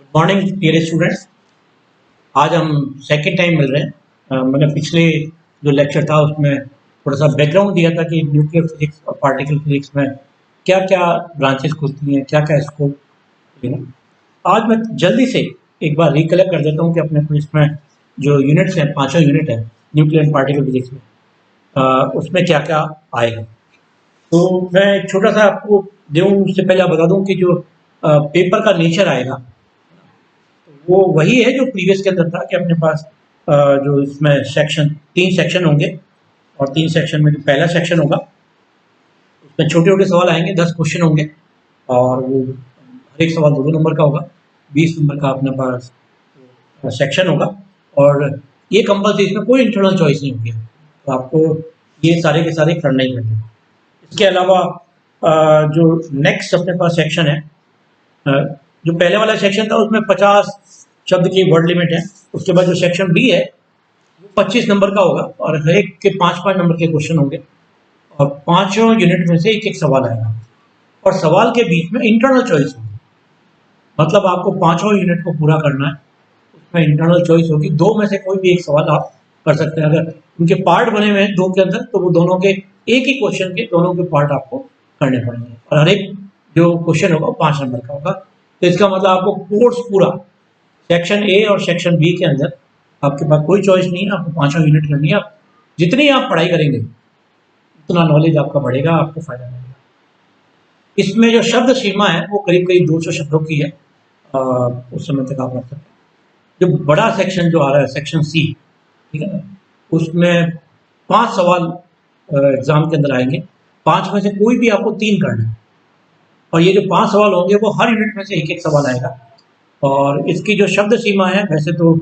Good morning dear students. आज हम second time मिल रहे हैं। मैंने पिछले जो लेक्चर था उसमें थोड़ा सा बैकग्राउंड दिया था कि न्यूक्लियर फिजिक्स और पार्टिकल फिजिक्स में क्या क्या ब्रांचेस खुलती हैं, क्या क्या स्कोप। आज मैं जल्दी से एक बार रिकलेक्ट कर देता हूँ कि अपने फिजिक्स में जो यूनिट्स हैं, पांचों यूनिट हैं न्यूक्लियर एंड पार्टिकल फिजिक्स में, उसमें क्या क्या आएगा। तो मैं एक छोटा सा आपको दूँ उससे पहले आप बता दूँ कि जो पेपर का नेचर आएगा वो वही है जो प्रीवियस के अंदर था कि अपने पास जो इसमें सेक्शन, तीन सेक्शन होंगे और तीन सेक्शन में जो पहला सेक्शन होगा उसमें छोटे छोटे सवाल आएंगे, 10 क्वेश्चन होंगे और वो हर एक सवाल 2 नंबर का होगा। 20 नंबर का अपने पास सेक्शन होगा और ये कंपल्सरी, इसमें कोई इंटरनल चॉइस नहीं होगी, तो आपको ये सारे के सारे करना ही करना है। इसके अलावा जो नेक्स्ट अपने पास सेक्शन है, जो पहले वाला सेक्शन था उसमें 50 शब्द की वर्ड लिमिट है। उसके बाद जो सेक्शन बी है वो 25 नंबर का होगा और हर एक के 5-5 नंबर के क्वेश्चन होंगे और पांचों यूनिट में से एक एक सवाल आएगा और सवाल के बीच में इंटरनल चॉइस होगी। मतलब आपको पांचों यूनिट को पूरा करना है, उसमें इंटरनल चॉइस होगी। दो में से कोई भी एक सवाल आप कर सकते हैं। अगर उनके पार्ट बने हुए हैं दो के अंदर तो वो दोनों के एक ही क्वेश्चन के दोनों के पार्ट आपको करने पड़ेंगे और हर एक जो क्वेश्चन होगा 5 नंबर का होगा। तो इसका मतलब आपको कोर्स पूरा सेक्शन ए और सेक्शन बी के अंदर आपके पास कोई चॉइस नहीं है, आपको पांचों यूनिट करनी है। जितनी आप पढ़ाई करेंगे उतना नॉलेज आपका बढ़ेगा, आपको फायदा मिलेगा। इसमें जो शब्द सीमा है वो करीब करीब 200 शब्दों की है। उस समय तक आप रख सकते हैं। जो बड़ा सेक्शन जो आ रहा है सेक्शन सी, ठीक है ना, उसमें 5 सवाल एग्जाम के अंदर आएंगे। 5 में से कोई भी आपको 3 करना है और ये जो 5 सवाल होंगे वो हर यूनिट में से एक एक सवाल आएगा। और इसकी जो शब्द सीमा है वैसे तो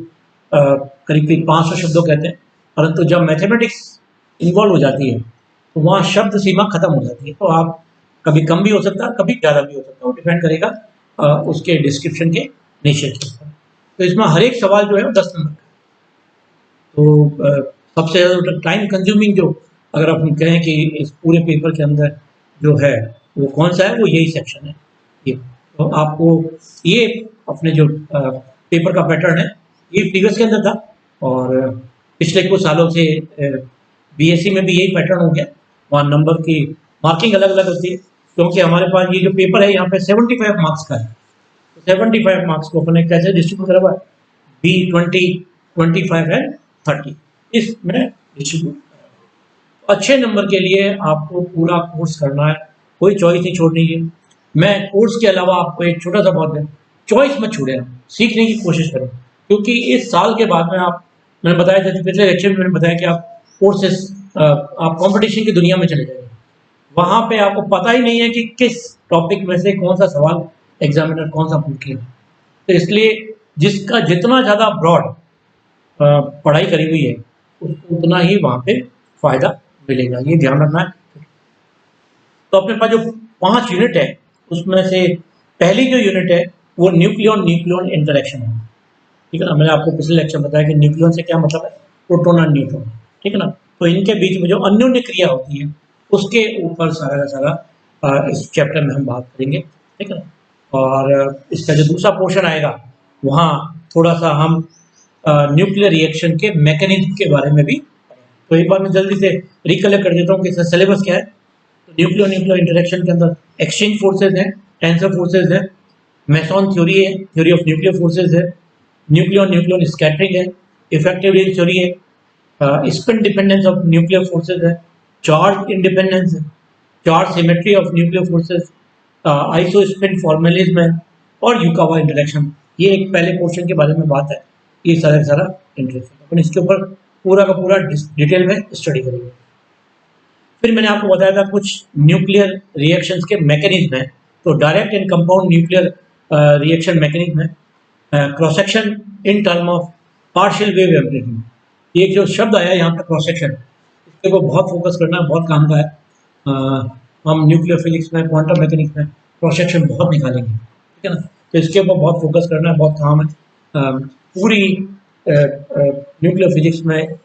करीब करीब 500 शब्दों कहते हैं, परंतु जब मैथमेटिक्स इन्वॉल्व हो जाती है तो वहाँ शब्द सीमा खत्म हो जाती है। तो आप कभी कम भी हो सकता है, कभी ज़्यादा भी हो सकता है, वो डिपेंड करेगा उसके डिस्क्रिप्शन के नेचर के ऊपर। तो इसमें हर एक सवाल जो है वो 10 नंबर का है। तो सबसे ज़्यादा टाइम कंज्यूमिंग जो, अगर आप कहें कि इस पूरे पेपर के अंदर जो है वो कौन सा है, वो यही सेक्शन है। ये तो आपको ये अपने जो पेपर का पैटर्न है ये प्रीवियस के अंदर था और पिछले कुछ सालों से बीएससी में भी यही पैटर्न हो गया। वहाँ नंबर की मार्किंग अलग अलग होती है क्योंकि हमारे पास ये जो पेपर है यहाँ पे 75 मार्क्स का है। तो 75 मार्क्स को अपने कैसे डिस्ट्रीब्यूट करा हुआ है, B20, 25 एंड 30 इसमें डिस्ट्रीब्यूट। अच्छे नंबर के लिए आपको पूरा कोर्स करना है, कोई चॉइस नहीं छोड़नी है। मैं कोर्स के अलावा आपको एक छोटा सा बहुत है, चॉइस मत छोड़े, सीखने की कोशिश करें क्योंकि इस साल के बाद में आप, मैंने बताया था पिछले लेक्चर में मैंने बताया कि आप कोर्सेस, आप कंपटीशन की दुनिया में चले जाएंगे। वहाँ पे आपको पता ही नहीं है कि किस टॉपिक में से कौन सा सवाल एग्जामिनर कौन सा पूछ लिया। तो इसलिए जिसका जितना ज़्यादा ब्रॉड पढ़ाई करी हुई है उसको उतना ही वहाँ पे फायदा मिलेगा, ये ध्यान रखना है। तो अपने पास जो 5 यूनिट है उसमें से पहली जो यूनिट है वो न्यूक्लियन न्यूक्लियन इंटरेक्शन है, ठीक है ना। मैंने आपको पिछले लेक्चर में बताया कि न्यूक्लियन से क्या मतलब है, प्रोटॉन और न्यूट्रॉन, ठीक है ना। तो इनके बीच में जो अन्योन्य क्रिया होती है उसके ऊपर सारा का सारा इस चैप्टर में हम बात करेंगे, ठीक है ना। और इसका जो दूसरा पोर्शन आएगा वहाँ थोड़ा सा हम न्यूक्लियर रिएक्शन के मैकेनिज्म के बारे में भी। तो एक बार मैं जल्दी से रिकलेक्ट कर देता हूँ कि इसका सिलेबस क्या है। तो न्यूक्लियर न्यूक्लियर इंटरेक्शन के अंदर एक्सचेंज फोर्सेज है, टेंसर फोर्सेज है, मेसॉन थ्योरी है, थ्योरी ऑफ न्यूक्लियर फोर्सेज है, न्यूक्लियर न्यूक्लियर स्कैटरिंग है, इफेक्टिव रेंज थ्योरी है, spin dependence of nuclear forces है, चार्ज इंडिपेंडेंस है, charge symmetry of nuclear forces, iso spin formalism है और युकावा इंटरेक्शन। ये एक पहले पोर्शन के बारे में बात है, ये सारा सारा इंटरेक्शन अपन इसके ऊपर पूरा का पूरा डिटेल में स्टडी करेंगे। फिर मैंने आपको बताया था कुछ न्यूक्लियर रिएक्शंस के मैकेनिज्म है। तो direct and compound nuclear reaction mechanism है, cross section in term of partial wave amplitude. ये जो शब्द आया यहाँ पे क्रॉस सेक्शन, इसके ऊपर बहुत फोकस करना बहुत काम का है। हम न्यूक्लियर फिजिक्स में, क्वांटम मैकेनिक्स में क्रॉस सेक्शन बहुत निकालेंगे, ठीक है ना। तो इसके ऊपर बहुत फोकस करना है, बहुत काम है। पूरी न्यूक्लियर फिजिक्स में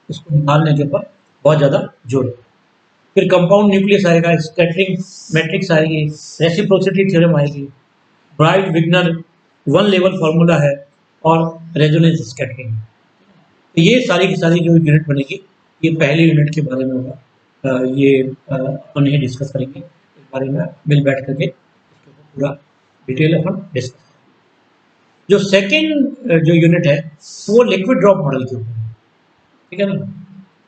इसको निकालने के ऊपर बहुत ज़्यादा जोर है। फिर कंपाउंड न्यूक्लियस आएगा, स्कैटरिंग मैट्रिक्स आएगी, रेसिप्रोसिटी थ्योरम आएगी, ब्राइट विग्नर वन लेवल फार्मूला है और रेजोनेंस स्कैटरिंग। तो ये सारी की सारी जो यूनिट बनेगी, ये पहले यूनिट के बारे में होगा। ये अपन ये डिस्कस करेंगे, इस बारे में मिल बैठ करके इसके ऊपर पूरा डिटेल अपन डिस्कस। जो सेकंड जो यूनिट है वो लिक्विड ड्रॉप मॉडल के ऊपर है, ठीक है ना।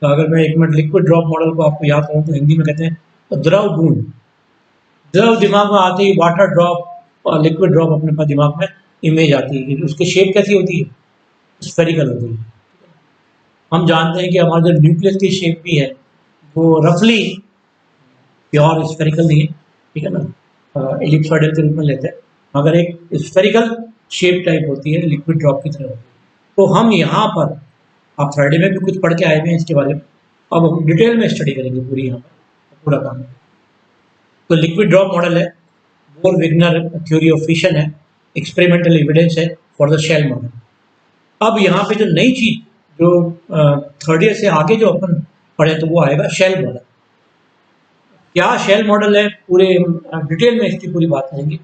तो अगर मैं एक मिनट लिक्विड ड्रॉप मॉडल को आपको याद करूँ तो हिंदी में कहते हैं तो द्रव बूंद। द्रव दिमाग में आते ही वाटर ड्रॉप और लिक्विड ड्रॉप अपने पास दिमाग में इमेज आती है कि उसकी शेप कैसी होती है, स्फेरिकल होती है। हम जानते हैं कि हमारा जो न्यूक्लियस की शेप भी है वो रफली प्योर स्फेरिकल नहीं है, ठीक है ना, एलिप्सॉइडल के रूप में लेते हैं, मगर एक स्फेरिकल शेप टाइप होती है, लिक्विड ड्रॉप की तरह होती है। तो हम यहाँ पर, आप फ्राइडे में भी कुछ पढ़ के आए हुए हैं इसके बारे में, अब हम डिटेल में स्टडी करेंगे पूरी यहाँ पर पूरा काम। तो लिक्विड ड्रॉप मॉडल है, बोर विग्नर थ्योरी ऑफ फिशन है, एक्सपेरिमेंटल एविडेंस है फॉर द शेल मॉडल। अब यहाँ पे जो नई चीज जो थर्ड ईयर से आगे जो अपन पढ़े तो वो आएगा शेल मॉडल। क्या शेल मॉडल है, पूरे डिटेल में इसकी पूरी बात करेंगे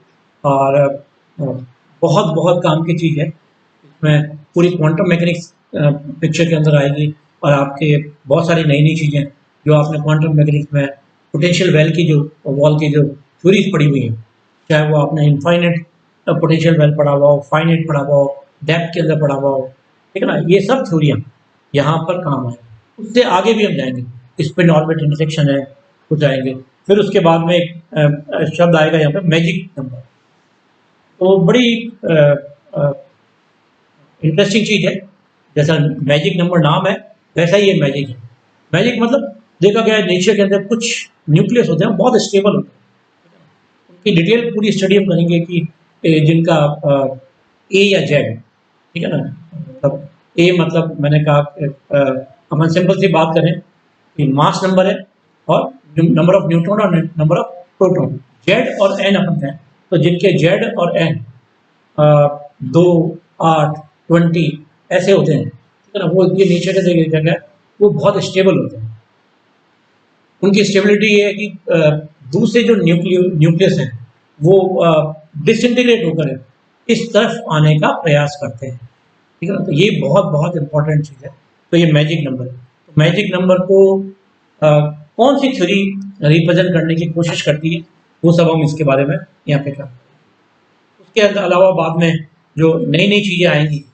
और बहुत बहुत काम की चीज़ है। इसमें पूरी क्वांटम मैकेनिक्स पिक्चर के अंदर आएगी और आपके बहुत सारी नई नई चीज़ें जो आपने क्वांटम मैकेनिक्स में पोटेंशियल वेल की जो वॉल की जो थ्योरीज पढ़ी हुई हैं, चाहे वो आपने इनफाइनेट पोटेंशियल वेल पढ़ा हुआ हो, फाइनेट पढ़ा हुआ हो, डेप्थ के अंदर पढ़ा हुआ हो, ठीक है ना, ये सब थ्योरियाँ यहाँ पर काम आएंगी। उससे आगे भी हम जाएंगे, स्पिन ऑर्बिट इंटरसेक्शन है, कुछ जाएंगे। फिर उसके बाद में एक शब्द आएगा यहाँ पे मैजिक नंबर। तो बड़ी इंटरेस्टिंग चीज़ है, जैसा मैजिक नंबर नाम है वैसा ही ये मैजिक है। मैजिक मतलब देखा गया है नेचर के अंदर कुछ न्यूक्लियस होते हैं बहुत स्टेबल होते हैं, उनकी डिटेल पूरी स्टडी हम करेंगे कि जिनका ए या जेड, ठीक है ना, मतलब ए मतलब मैंने कहा अपन सिंपल सी बात करें कि मास नंबर है और नंबर ऑफ न्यूट्रॉन और नंबर ऑफ प्रोटॉन, जेड और एन अपन कहें तो जिनके जेड और एन 2, 8, 20 ऐसे होते हैं, ठीक है ना, वो ये नेचर के जगह वो बहुत स्टेबल होते हैं। उनकी स्टेबिलिटी ये है कि दूसरे जो न्यूक्लियस है वो डिसइंटीग्रेट होकर इस तरफ आने का प्रयास करते हैं, ठीक है ना। तो ये बहुत बहुत इंपॉर्टेंट चीज़ है। तो ये मैजिक नंबर है। तो मैजिक नंबर को कौन सी थ्योरी रिप्रेजेंट करने की कोशिश करती है वो सब हम इसके बारे में यहाँ पे कर। उसके अलावा बाद में जो नई नई चीज़ें आएंगी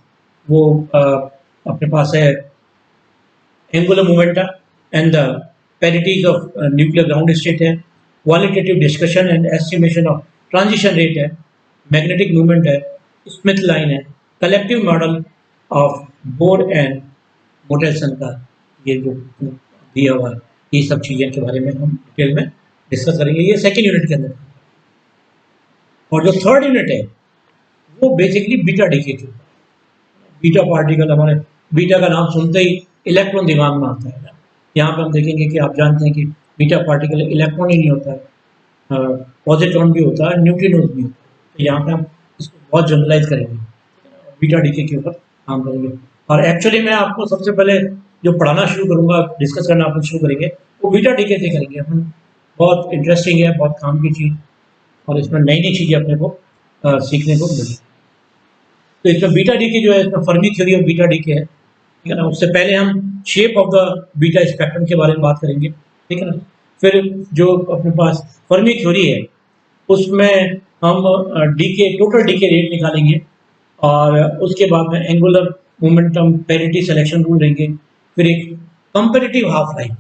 वो अपने पास है angular momenta and the parities of nuclear ground state है, qualitative discussion and estimation of transition rate है, मैग्नेटिक मूवमेंट है, स्मिथ लाइन है, collective model of Bohr and Mottelson का ये जो दिया हुआ है, ये सब चीज़ें के बारे में हम डिटेल में डिस्कस करेंगे। ये सेकेंड यूनिट के अंदर। और जो थर्ड यूनिट है वो बेसिकली बीटा डीके के ऊपर। बीटा पार्टिकल, हमारे बीटा का नाम सुनते ही इलेक्ट्रॉन दिमाग में आता है। यहाँ पर हम देखेंगे कि आप जानते हैं कि बीटा पार्टिकल इलेक्ट्रॉन ही नहीं होता है, पॉजिट्रॉन भी होता है, न्यूट्रिनोज भी होता है। तो यहाँ पे हम इसको बहुत जनरलाइज करेंगे, बीटा डीके के ऊपर काम करेंगे। और एक्चुअली मैं आपको सबसे पहले जो पढ़ाना शुरू करूँगा, डिस्कस करना अपन शुरू करेंगे वो बीटा डीके से करेंगे अपन। बहुत इंटरेस्टिंग है, बहुत काम की चीज़, और इसमें नई नई चीज़ें अपने को सीखने को मिली। तो इसमें बीटा डीके जो है, इसमें Fermi theory of beta decay है, ठीक है ना। उससे पहले हम shape of the beta spectrum के बारे में बात करेंगे, ठीक है ना। फिर जो अपने पास फर्मी थ्योरी है उसमें हम डीके, टोटल डीके रेट निकालेंगे, और उसके बाद में angular momentum parity selection rule लेंगे। फिर एक कंपेरेटिव हाफ लाइफ।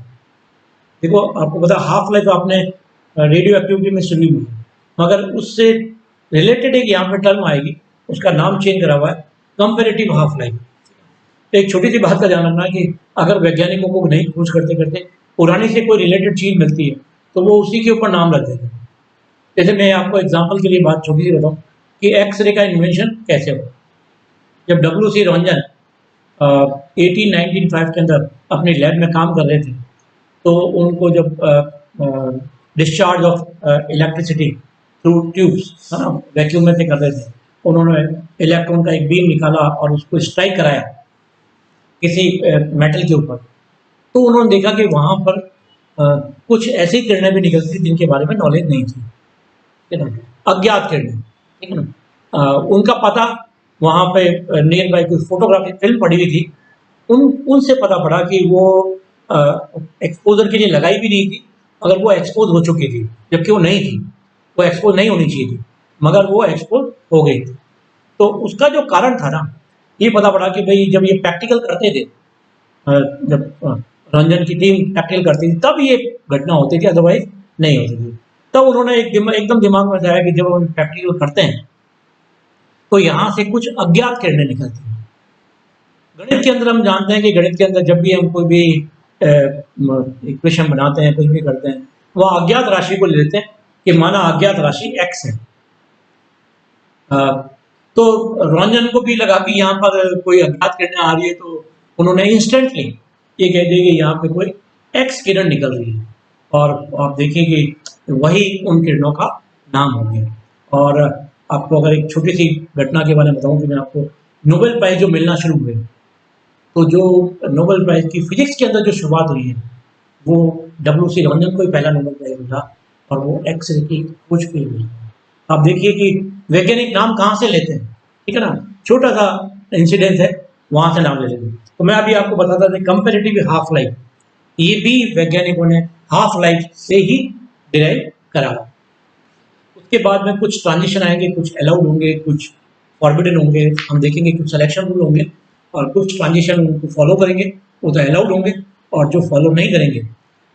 देखो आपको पता, हाफ लाइफ आपने रेडियो एक्टिविटी में सुनी हुई है, मगर उससे रिलेटेड एक यहाँ पे टर्म आएगी, उसका नाम चेंज करा हुआ है, कंपेरेटिव हाफ लाइफ। एक छोटी सी बात का ध्यान रखना कि अगर वैज्ञानिकों को नई खोज करते करते पुरानी से कोई रिलेटेड चीज़ मिलती है तो वो उसी के ऊपर नाम रख देते हैं। जैसे मैं आपको एग्जांपल के लिए बात छोटी सी बताऊँ कि एक्सरे का इन्वेंशन कैसे हुआ। जब W.C. रॉन्जन 1895 के अंदर अपनी लैब में काम कर रहे थे तो उनको जब discharge of electricity through tubes, है ना, वैक्यूम में से कर रहे थे, उन्होंने इलेक्ट्रॉन का एक बीम निकाला और उसको स्ट्राइक कराया किसी मेटल के ऊपर, तो उन्होंने देखा कि वहाँ पर कुछ ऐसी किरणें भी निकलती थी जिनके बारे में नॉलेज नहीं थी, ठीक है ना, अज्ञात किरणें, ठीक है ना। उनका पता वहाँ पे नियर बाय कोई फोटोग्राफी फिल्म पड़ी हुई थी, उनसे पता पड़ा कि वो एक्सपोजर के लिए लगाई भी नहीं थी, मगर वो एक्सपोज हो चुकी थी, जबकि वो नहीं थी, वो एक्सपोज नहीं होनी चाहिए थी, मगर वो एक्सपोज हो गई थी। तो उसका जो कारण था ना, ये पता पड़ा कि भाई जब ये प्रैक्टिकल करते थे, जब रंजन की टीम प्रैक्टिकल करती थी तब ये घटना होती थी, अदरवाइज नहीं होती थी। तब उन्होंने एकदम दिमाग में आया कि जब हम प्रैक्टिकल करते हैं तो यहाँ से कुछ अज्ञात किरणें निकलती हैं। गणित के अंदर हम जानते हैं कि गणित के अंदर जब भी हम कोई भी इक्वेशन बनाते हैं, कुछ भी करते हैं, वह अज्ञात राशि को ले लेते हैं कि माना अज्ञात राशि x है। तो रंजन को भी लगा कि यहाँ पर कोई अज्ञात किरणें आ रही है, तो उन्होंने इंस्टेंटली ये कह दिया कि यहाँ पे कोई x किरण निकल रही है, और आप देखिए कि वही उन किरणों का नाम हो गया। और आपको अगर एक छोटी सी घटना के बारे में बताऊं कि मैं आपको नोबेल प्राइज जो मिलना शुरू हुए, तो जो नोबेल प्राइज की फिजिक्स के अंदर जो शुरुआत हुई है, वो W.C. रंजन को ही पहला नोबेल प्राइज मिला, और वो एक्स रे की खोज के लिए। आप देखिए कि वैज्ञानिक नाम कहाँ से लेते हैं, ठीक है ना, छोटा सा इंसिडेंट है, वहां से नाम ले लेते हैं। तो मैं अभी आपको बताता था कंपेरेटिव हाफ लाइफ, ये भी वैज्ञानिकों ने हाफ लाइफ से ही डिराइव करा। उसके बाद में कुछ ट्रांजिशन आएंगे, कुछ अलाउड होंगे, कुछ फॉरबिडन होंगे, हम देखेंगे कुछ सिलेक्शन रूल होंगे, और कुछ ट्रांजिशन उनको फॉलो करेंगे, वो तो अलाउड होंगे, और जो फॉलो नहीं करेंगे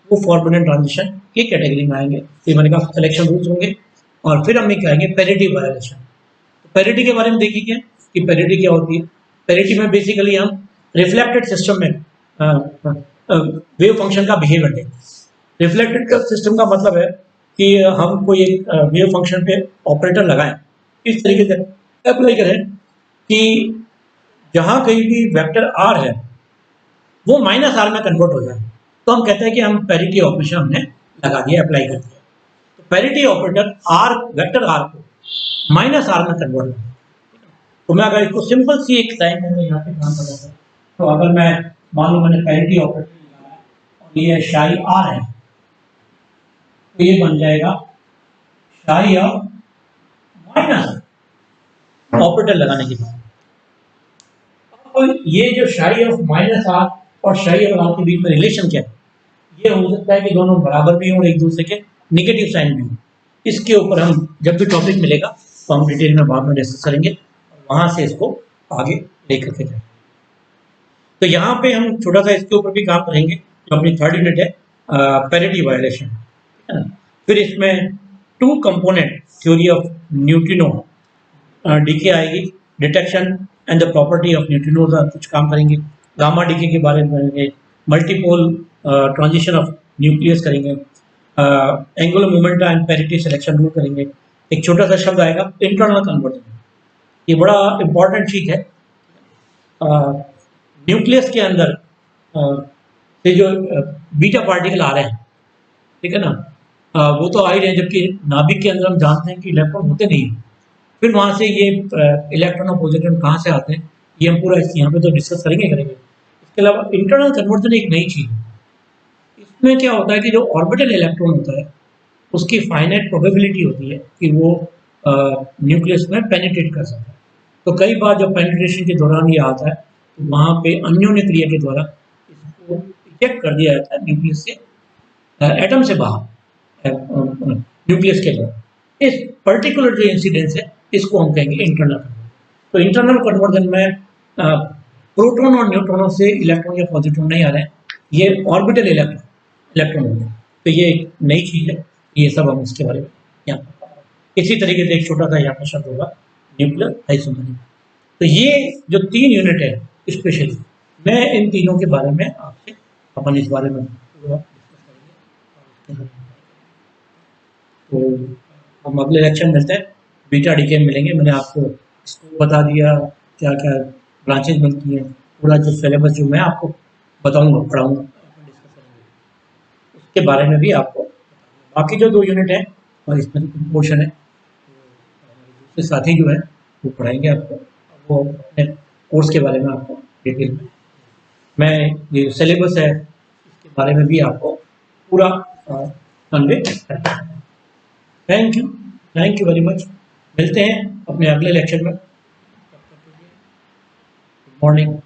वो फॉरबिडन ट्रांजिशन की कैटेगरी में आएंगे। फिर मैंने कहा सिलेक्शन रूल्स होंगे, और फिर हम कहेंगे पैरिटी वायलेशन। तो पैरिटी के बारे में देखिए कि पैरिटी क्या होती है। पैरिटी में बेसिकली हम रिफ्लेक्टेड सिस्टम में वेव फंक्शन का बिहेवियर देखें। रिफ्लेक्टेड सिस्टम का मतलब है कि हम कोई एक वेव फंक्शन पे ऑपरेटर लगाएं, इस तरीके से अप्लाई करें कि जहां कहीं भी वेक्टर आर है वो माइनस आर में कन्वर्ट हो जाए, तो हम कहते हैं कि हम पैरिटी ऑपरेशन हमने लगा दिया, अप्लाई कर दिया। तो parity operator R, vector R को माइनस आर में कन्वर्ट कर दिया। तो मैं अगर इसको सिंपल सी एक लाइन में यहाँ पे काम कर रहा हूँ, तो अगर मैं मान लो मैंने पैरिटी ऑपरेटर लगाया और ये शाई आर है, तो ये बन जाएगा शाई ऑफ माइनस ऑपरेटर लगाने के बाद। और ये जो शाई ऑफ माइनस आर और शाई ऑफ आर के बीच में रिलेशन क्या है, ये हो सकता है कि दोनों बराबर भी हों, एक दूसरे के नेगेटिव साइन भी हो। इसके ऊपर हम जब भी टॉपिक मिलेगा तो हम डिटेल में बाद में डिस्कस करेंगे, और वहां से इसको आगे लेकर के जाएंगे। तो यहाँ पे हम छोटा सा इसके ऊपर भी काम करेंगे, जो अपनी थर्ड यूनिट है पैरिटी वायलेशन, है ना। फिर इसमें two component theory of neutrino decay आएगी, detection and the property of neutrinos कुछ काम करेंगे, गामा डीके के बारे में करेंगे, मल्टीपोल ट्रांजिशन ऑफ न्यूक्लियस करेंगे, angular momenta and parity selection rule करेंगे। एक छोटा सा शब्द आएगा इंटरनल कन्वर्जन, ये बड़ा इंपॉर्टेंट चीज है। न्यूक्लियस के अंदर से जो बीटा पार्टिकल आ रहे हैं, ठीक है ना, वो तो आ ही रहे हैं, जबकि नाभिक के अंदर हम जानते हैं कि इलेक्ट्रॉन होते नहीं। फिर वहाँ से ये इलेक्ट्रॉन और पॉजिट्रॉन कहाँ से आते हैं, ये हम पूरा यहाँ पे तो डिस्कस करेंगे। इसके अलावा इंटरनल कन्वर्जन एक नई चीज़ है। इसमें क्या होता है कि जो ऑर्बिटल इलेक्ट्रॉन होता है उसकी फाइनाइट प्रोबेबिलिटी होती है कि वो न्यूक्लियस में पेनिट्रेट कर सकता है। तो कई बार जब पेनिट्रेशन के दौरान ये आता है तो वहाँ पे अन्योन्य क्रिया के द्वारा इसको इजेक्ट कर दिया जाता है न्यूक्लियस से, एटम से बाहर न्यूक्लियस के अंदर। इस पर्टिकुलर जो इंसिडेंस है इसको हम कहेंगे इंटरनल कन्वर्जन। तो इंटरनल कन्वर्जन में प्रोटॉन और न्यूट्रॉनों से इलेक्ट्रॉन या पॉजिट्रॉन नहीं आ रहे हैं, ये ऑर्बिटल इलेक्ट्रॉन होंगे। तो ये एक नई चीज़ है, ये सब हम इसके बारे में यहाँ इसी तरीके से एक छोटा सा यहाँ पर शब्द होगा न्यूक्लियर आइसोमेरिक। तो ये जो 3 यूनिट है स्पेशली, मैं इन तीनों के बारे में आपसे अपन इस बारे में पूरा डिस्कस करेंगे। तो हम अगले लेक्चर में मिलते हैं, बीटा डीके में मिलेंगे। मैंने आपको इसको बता दिया क्या क्या ब्रांचेज मिलती हैं, पूरा जो सिलेबस जो मैं आपको बताऊंगा, पढ़ाऊंगा, डिस्कस करेंगे उसके बारे में भी आपको। बाकी जो 2 यूनिट है और इसमें कुछ पोर्शन है दूसरे साथी जो है वो पढ़ाएंगे आपको, वो अपने कोर्स के बारे में आपको डिटेल में, मैं ये सिलेबस है इसके बारे में भी आपको पूरा कन्वे करता हूँ। थैंक यू वेरी मच, मिलते हैं अपने अगले लेक्चर में। Good morning.